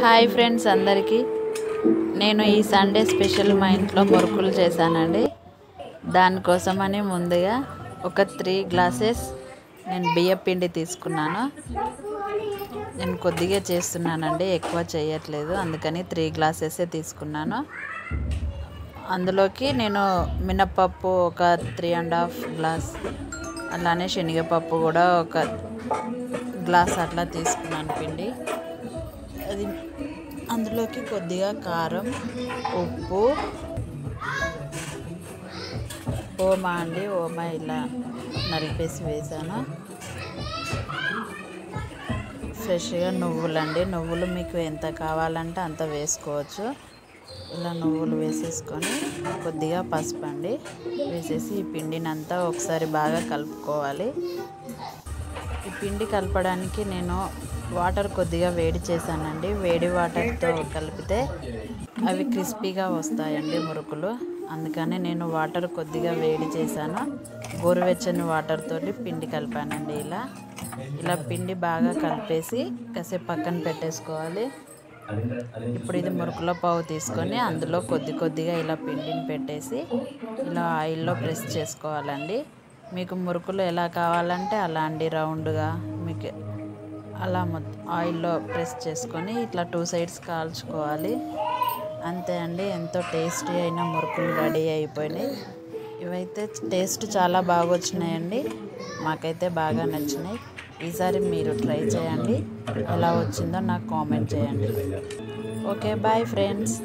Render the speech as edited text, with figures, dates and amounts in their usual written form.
Hi friends అందరికీ నేను ఈ సండే స్పెషల్ మా ఇంట్లో మురుకులు చేశానండి. దానికోసమని ముందుగా ఒక 3 గ్లాసెస్ నేను బియ్యం పిండి తీసుకున్నాను. నేను కొద్దిగా చేస్తున్నానండి, ఎక్కువ చేయట్లేదు, అందుకని 3 గ్లాసెసే తీసుకున్నాను. అందులోకి నేను మినపప్పు ఒక 3.5 గ్లాస్, అలానే శనగపప్పు కూడా ఒక గ్లాస్ అట్లా తీసుకున్నాను పిండి. అది అందులోకి కొద్దిగా కారం, ఉప్పు, ఓమా ఇలా నలిపేసి వేసాను. ఫ్రెష్గా నువ్వులు మీకు ఎంత కావాలంటే అంత వేసుకోవచ్చు. ఇలా నువ్వులు వేసేసుకొని కొద్దిగా పసుపు అండి వేసేసి ఈ పిండిని అంతా ఒకసారి బాగా కలుపుకోవాలి. ఈ పిండి కలపడానికి నేను వాటర్ కొద్దిగా వేడి చేశానండి. వేడి వాటర్తో కలిపితే అవి క్రిస్పీగా వస్తాయండి మురుకులు. అందుకని నేను వాటర్ కొద్దిగా వేడి చేశాను. గోరువెచ్చని వాటర్ తోటి పిండి కలిపానండి. ఇలా పిండి బాగా కలిపేసి కాసేపు పక్కన పెట్టేసుకోవాలి. ఇప్పుడు ఇది మురుకుల పావు తీసుకొని అందులో కొద్దిగా ఇలా పిండిని పెట్టేసి ఇలా ఆయిల్లో ప్రెస్ చేసుకోవాలండి. మీకు మురుకులు ఎలా కావాలంటే అలా అండి, రౌండ్గా మీకు అలా ఆయిల్లో ప్రెస్ చేసుకొని ఇట్లా 2 సైడ్స్ కాల్చుకోవాలి. అంతే అండి, ఎంతో టేస్టీ అయిన మురుకులు రెడీ అయిపోయినాయి. ఇవైతే టేస్ట్ చాలా బాగా వచ్చినాయండి, మాకైతే బాగా నచ్చినాయి. ఈసారి మీరు ట్రై చేయండి, ఎలా వచ్చిందో నాకు కామెంట్ చేయండి. Okay, bye friends.